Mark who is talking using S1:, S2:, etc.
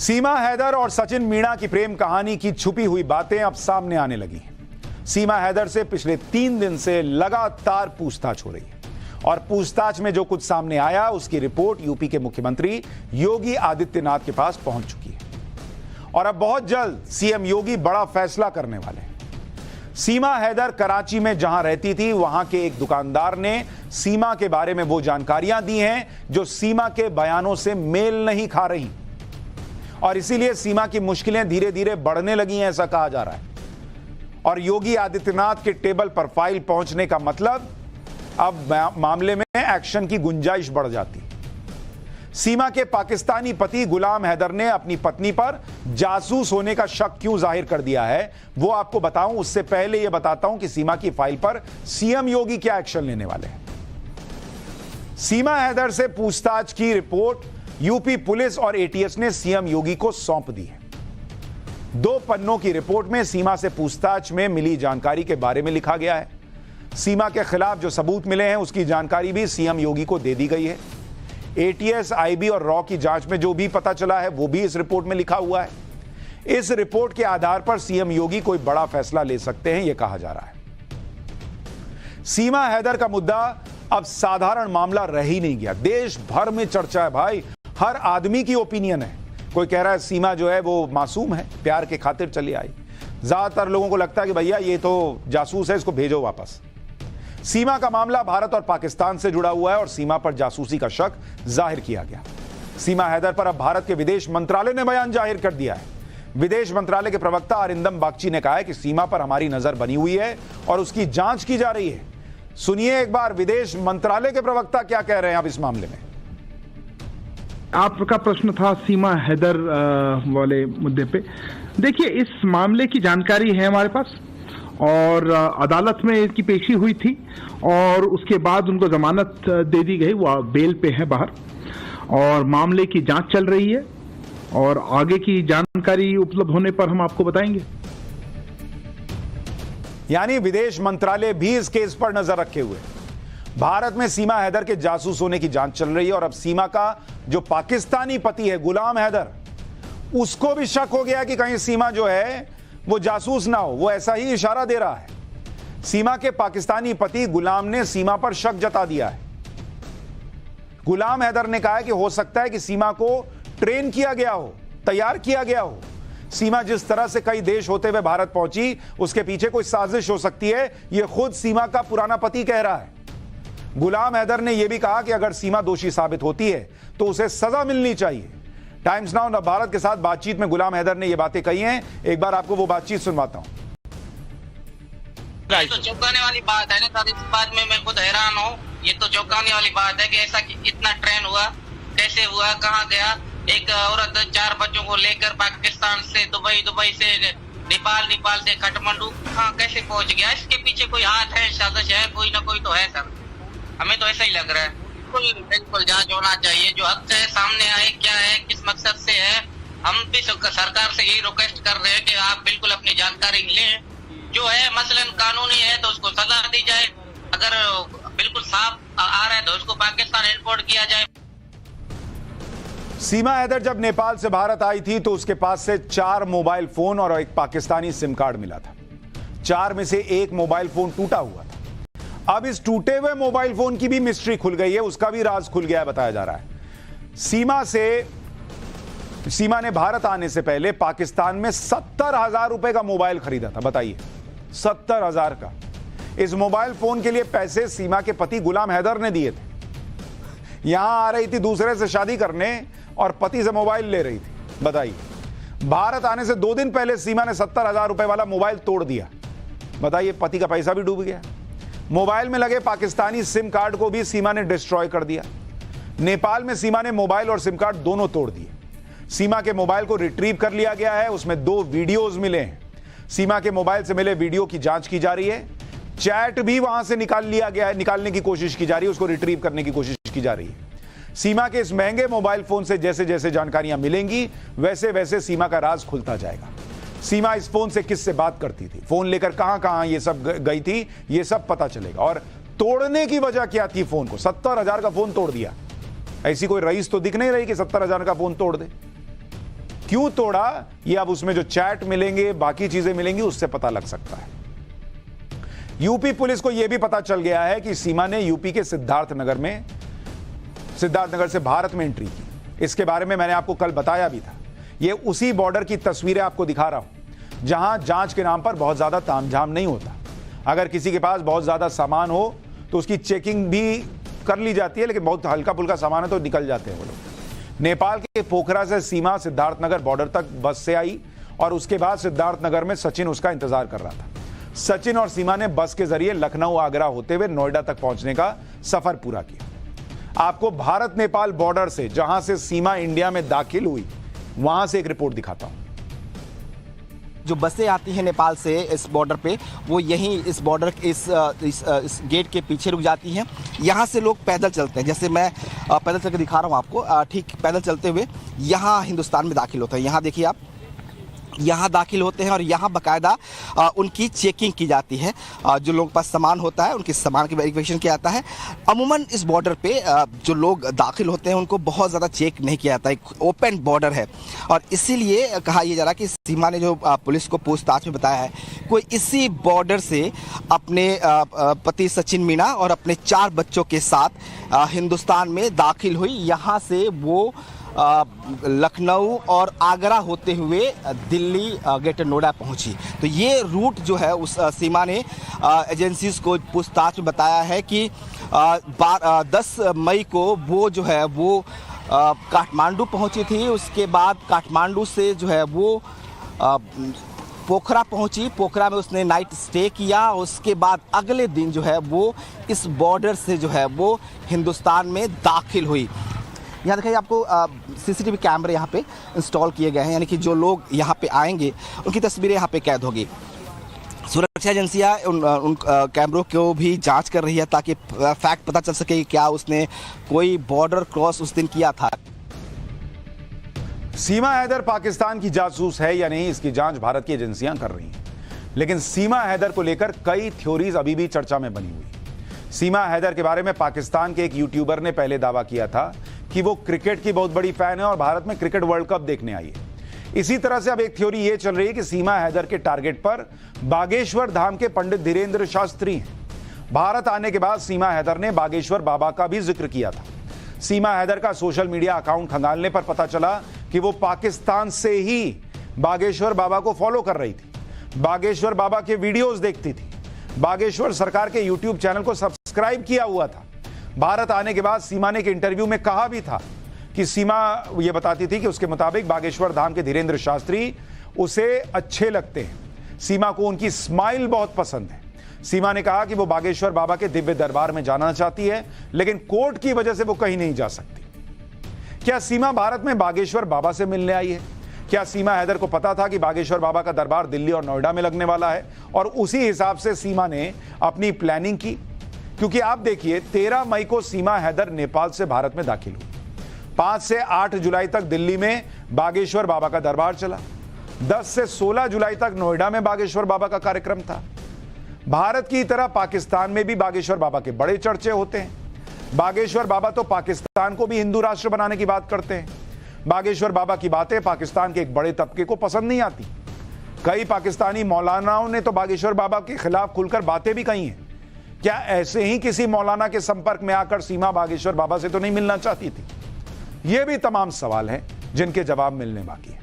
S1: सीमा हैदर और सचिन मीणा की प्रेम कहानी की छुपी हुई बातें अब सामने आने लगी हैं। सीमा हैदर से पिछले 3 दिन से लगातार पूछताछ हो रही है और पूछताछ में जो कुछ सामने आया उसकी रिपोर्ट यूपी के मुख्यमंत्री योगी आदित्यनाथ के पास पहुंच चुकी है और अब बहुत जल्द सीएम योगी बड़ा फैसला करने वाले हैं। सीमा हैदर कराची में जहां रहती थी वहां के एक दुकानदार ने सीमा के बारे में वो जानकारियां दी हैं जो सीमा के बयानों से मेल नहीं खा रही और इसीलिए सीमा की मुश्किलें धीरे धीरे बढ़ने लगी हैं, ऐसा कहा जा रहा है। और योगी आदित्यनाथ के टेबल पर फाइल पहुंचने का मतलब अब मामले में एक्शन की गुंजाइश बढ़ जाती है। सीमा के पाकिस्तानी पति गुलाम हैदर ने अपनी पत्नी पर जासूस होने का शक क्यों जाहिर कर दिया है वो आपको बताऊं, उससे पहले यह बताता हूं कि सीमा की फाइल पर सीएम योगी क्या एक्शन लेने वाले हैं। सीमा हैदर से पूछताछ की रिपोर्ट यूपी पुलिस और एटीएस ने सीएम योगी को सौंप दी है। 2 पन्नों की रिपोर्ट में सीमा से पूछताछ में मिली जानकारी के बारे में लिखा गया है। सीमा के खिलाफ जो सबूत मिले हैं उसकी जानकारी भी सीएम योगी को दे दी गई है। एटीएस, आईबी और रॉ की जांच में जो भी पता चला है वो भी इस रिपोर्ट में लिखा हुआ है। इस रिपोर्ट के आधार पर सीएम योगी कोई बड़ा फैसला ले सकते हैं, यह कहा जा रहा है। सीमा हैदर का मुद्दा अब साधारण मामला रह ही नहीं गया, देश भर में चर्चा है भाई, हर आदमी की ओपिनियन है। कोई कह रहा है सीमा जो है वो मासूम है, प्यार के खातिर चली आई। ज्यादातर लोगों को लगता है कि भैया ये तो जासूस है, इसको भेजो वापस। सीमा का मामला भारत और पाकिस्तान से जुड़ा हुआ है और सीमा पर जासूसी का शक जाहिर किया गया। सीमा हैदर पर अब भारत के विदेश मंत्रालय ने बयान जाहिर कर दिया है। विदेश मंत्रालय के प्रवक्ता अरिंदम बागची ने कहा है कि सीमा पर हमारी नजर बनी हुई है और उसकी जांच की जा रही है। सुनिए एक बार विदेश मंत्रालय के प्रवक्ता क्या कह रहे हैं अब इस मामले में।
S2: आपका प्रश्न था सीमा हैदर वाले मुद्दे पे। देखिए, इस मामले की जानकारी है हमारे पास और अदालत में इसकी पेशी हुई थी और उसके बाद उनको जमानत दे दी गई, वो बेल पे है बाहर और मामले की जांच चल रही है और आगे की जानकारी उपलब्ध होने पर हम आपको बताएंगे।
S1: यानी विदेश मंत्रालय भी इस केस पर नजर रखे हुए। भारत में सीमा हैदर के जासूस होने की जांच चल रही है और अब सीमा का जो पाकिस्तानी पति है गुलाम हैदर, उसको भी शक हो गया कि कहीं सीमा जो है वो जासूस ना हो, वो ऐसा ही इशारा दे रहा है। सीमा के पाकिस्तानी पति गुलाम ने सीमा पर शक जता दिया है। गुलाम हैदर ने कहा है कि हो सकता है कि सीमा को ट्रेन किया गया हो, तैयार किया गया हो। सीमा जिस तरह से कई देश होते हुए भारत पहुंची उसके पीछे कोई साजिश हो सकती है, यह खुद सीमा का पुराना पति कह रहा है। गुलाम हैदर ने यह भी कहा कि अगर सीमा दोषी साबित होती है तो उसे सजा मिलनी चाहिए। टाइम्स नाउ भारत के साथ बातचीत में गुलाम हैदर ने यह बातें कही हैं। एक बार आपको वो बातचीत सुनवाता हूं।
S3: ये तो चौंकाने वाली बात है ना सर, इस बात में मैं खुद हैरान हूँ। ये तो चौंकाने वाली बात है कि ऐसा इतना ट्रेन हुआ, कैसे हुआ, कहाँ गया। एक औरत 4 बच्चों को लेकर पाकिस्तान से दुबई, दुबई से नेपाल, नेपाल से काठमांडू, हाँ कैसे पहुँच गया। इसके पीछे कोई हाथ है, साजिश है, कोई ना कोई तो है सर, हमें तो ऐसा ही लग रहा है। बिल्कुल जांच होना चाहिए, जो हक से सामने आए, क्या है, किस मकसद से है। हम भी सरकार से यही रिक्वेस्ट कर रहे हैं कि आप बिल्कुल अपनी जानकारी लें, जो है मसलन कानूनी है तो उसको सजा दी जाए, अगर बिल्कुल साफ आ रहा है तो उसको पाकिस्तान इंपोर्ट किया जाए।
S1: सीमा हैदर जब नेपाल से भारत आई थी तो उसके पास से 4 मोबाइल फोन और एक पाकिस्तानी सिम कार्ड मिला था। 4 में से 1 मोबाइल फोन टूटा हुआ था। अब इस टूटे हुए मोबाइल फोन की भी मिस्ट्री खुल गई है, उसका भी राज खुल गया है, बताया जा रहा है। सीमा ने भारत आने से पहले पाकिस्तान में 70,000 रुपए का मोबाइल खरीदा था, बताइए 70,000 का। इस मोबाइल फोन के लिए पैसे सीमा के पति गुलाम हैदर ने दिए थे। यहां आ रही थी दूसरे से शादी करने और पति से मोबाइल ले रही थी, बताइए। भारत आने से 2 दिन पहले सीमा ने 70,000 रुपए वाला मोबाइल तोड़ दिया, बताइए, पति का पैसा भी डूब गया। मोबाइल में लगे पाकिस्तानी सिम कार्ड को भी सीमा ने डिस्ट्रॉय कर दिया। नेपाल में सीमा ने मोबाइल और सिम कार्ड दोनों तोड़ दिए। सीमा के मोबाइल को रिट्रीव कर लिया गया है, उसमें 2 वीडियोज मिले हैं। सीमा के मोबाइल से मिले वीडियो की जांच की जा रही है। चैट भी वहां से निकाल लिया गया है, निकालने की कोशिश की जा रही है, उसको रिट्रीव करने की कोशिश की जा रही है। सीमा के इस महंगे मोबाइल फोन से जैसे जैसे जानकारियां मिलेंगी वैसे वैसे सीमा का राज खुलता जाएगा। सीमा इस फोन से किससे बात करती थी, फोन लेकर कहां कहां ये सब गई थी, ये सब पता चलेगा। और तोड़ने की वजह क्या थी फोन को, 70,000 का फोन तोड़ दिया। ऐसी कोई रईस तो दिख नहीं रही कि 70,000 का फोन तोड़ दे। क्यों तोड़ा, ये अब उसमें जो चैट मिलेंगे, बाकी चीजें मिलेंगी, उससे पता लग सकता है। यूपी पुलिस को यह भी पता चल गया है कि सीमा ने यूपी के सिद्धार्थनगर से भारत में एंट्री की। इसके बारे में मैंने आपको कल बताया भी था। यह उसी बॉर्डर की तस्वीरें आपको दिखा रहा हूं जहां जांच के नाम पर बहुत ज्यादा तामझाम नहीं होता। अगर किसी के पास बहुत ज्यादा सामान हो तो उसकी चेकिंग भी कर ली जाती है, लेकिन बहुत हल्का फुल्का सामान है तो निकल जाते हैं वो लोग। नेपाल के पोखरा से सीमा सिद्धार्थनगर बॉर्डर तक बस से आई और उसके बाद सिद्धार्थनगर में सचिन उसका इंतजार कर रहा था। सचिन और सीमा ने बस के जरिए लखनऊ आगरा होते हुए नोएडा तक पहुंचने का सफर पूरा किया। आपको भारत नेपाल बॉर्डर से, जहां से सीमा इंडिया में दाखिल हुई, वहां से एक रिपोर्ट दिखाता हूं।
S4: जो बसें आती हैं नेपाल से इस बॉर्डर पे, वो यहीं इस बॉर्डर इस गेट के पीछे रुक जाती हैं। यहाँ से लोग पैदल चलते हैं, जैसे मैं पैदल चल के दिखा रहा हूँ आपको, ठीक पैदल चलते हुए यहाँ हिंदुस्तान में दाखिल होते हैं। यहाँ देखिए आप, यहाँ दाखिल होते हैं और यहाँ बाकायदा उनकी चेकिंग की जाती है। जो लोगों के पास सामान होता है उनके सामान की वेरिफिकेशन किया जाता है। अमूमन इस बॉर्डर पे जो लोग दाखिल होते हैं उनको बहुत ज़्यादा चेक नहीं किया जाता। एक ओपन बॉर्डर है और इसीलिए कहा यह जा रहा है कि सीमा ने जो पुलिस को पूछताछ में बताया है, कोई इसी बॉर्डर से अपने पति सचिन मीणा और अपने 4 बच्चों के साथ हिंदुस्तान में दाखिल हुई। यहाँ से वो लखनऊ और आगरा होते हुए दिल्ली ग्रेटर नोएडा पहुंची। तो ये रूट जो है उस सीमा ने एजेंसीज को पूछताछ में बताया है कि 10 मई को वो जो है वो काठमांडू पहुंची थी। उसके बाद काठमांडू से जो है वो पोखरा पहुंची। पोखरा में उसने नाइट स्टे किया। उसके बाद अगले दिन जो है वो इस बॉर्डर से जो है वो हिंदुस्तान में दाखिल हुई। यहाँ देखिए आपको सीसीटीवी कैमरे यहाँ पे इंस्टॉल किए गए हैं, यानी कि जो लोग यहाँ पे आएंगे उनकी तस्वीरें यहाँ पे कैद होगी। सुरक्षा एजेंसियाँ उन कैमरों को भी जांच कर रही है ताकि फैक्ट पता चल सके कि क्या उसने कोई बॉर्डर क्रॉस उस दिन किया था।
S1: सीमा हैदर पाकिस्तान की जासूस है या नहीं, इसकी जांच भारत की एजेंसियां कर रही हैं। लेकिन सीमा हैदर को लेकर कई थ्योरीज अभी भी चर्चा में बनी हुई। सीमा हैदर के बारे में पाकिस्तान के एक यूट्यूबर ने पहले दावा किया था कि वो क्रिकेट की बहुत बड़ी फैन है और भारत में क्रिकेट वर्ल्ड कप देखने आई है। इसी तरह से अब एक थ्योरी ये चल रही है कि सीमा हैदर के टारगेट पर बागेश्वर धाम के पंडित धीरेन्द्र शास्त्री हैं। भारत आने के बाद सीमा हैदर ने बागेश्वर बाबा का भी जिक्र किया था। सीमा हैदर का सोशल मीडिया अकाउंट खंगालने पर पता चला कि वो पाकिस्तान से ही बागेश्वर बाबा को फॉलो कर रही थी, बागेश्वर बाबा के वीडियोस देखती थी, बागेश्वर सरकार के यूट्यूब चैनल को सब्सक्राइब किया हुआ था। भारत आने के बाद सीमा ने एक इंटरव्यू में कहा भी था कि सीमा ये बताती थी कि उसके मुताबिक बागेश्वर धाम के धीरेन्द्र शास्त्री उसे अच्छे लगते हैं। सीमा को उनकी स्माइल बहुत पसंद है। सीमा ने कहा कि वो बागेश्वर बाबा के दिव्य दरबार में जाना चाहती है, लेकिन कोर्ट की वजह से वो कहीं नहीं जा सकती। क्या सीमा भारत में बागेश्वर बाबा से मिलने आई है? क्या सीमा हैदर को पता था कि बागेश्वर बाबा का दरबार दिल्ली और नोएडा में लगने वाला है और उसी हिसाब से सीमा ने अपनी प्लानिंग की? क्योंकि आप देखिए, 13 मई को सीमा हैदर नेपाल से भारत में दाखिल हुई। 5 से 8 जुलाई तक दिल्ली में बागेश्वर बाबा का दरबार चला। 10 से 16 जुलाई तक नोएडा में बागेश्वर बाबा का कार्यक्रम था। भारत की तरह पाकिस्तान में भी बागेश्वर बाबा के बड़े चर्चे होते हैं। बागेश्वर बाबा तो पाकिस्तान को भी हिंदू राष्ट्र बनाने की बात करते हैं। बागेश्वर बाबा की बातें पाकिस्तान के एक बड़े तबके को पसंद नहीं आती। कई पाकिस्तानी मौलानाओं ने तो बागेश्वर बाबा के खिलाफ खुलकर बातें भी कही हैं। क्या ऐसे ही किसी मौलाना के संपर्क में आकर सीमा बागेश्वर बाबा से तो नहीं मिलना चाहती थी? ये भी तमाम सवाल हैं जिनके जवाब मिलने बाकी हैं।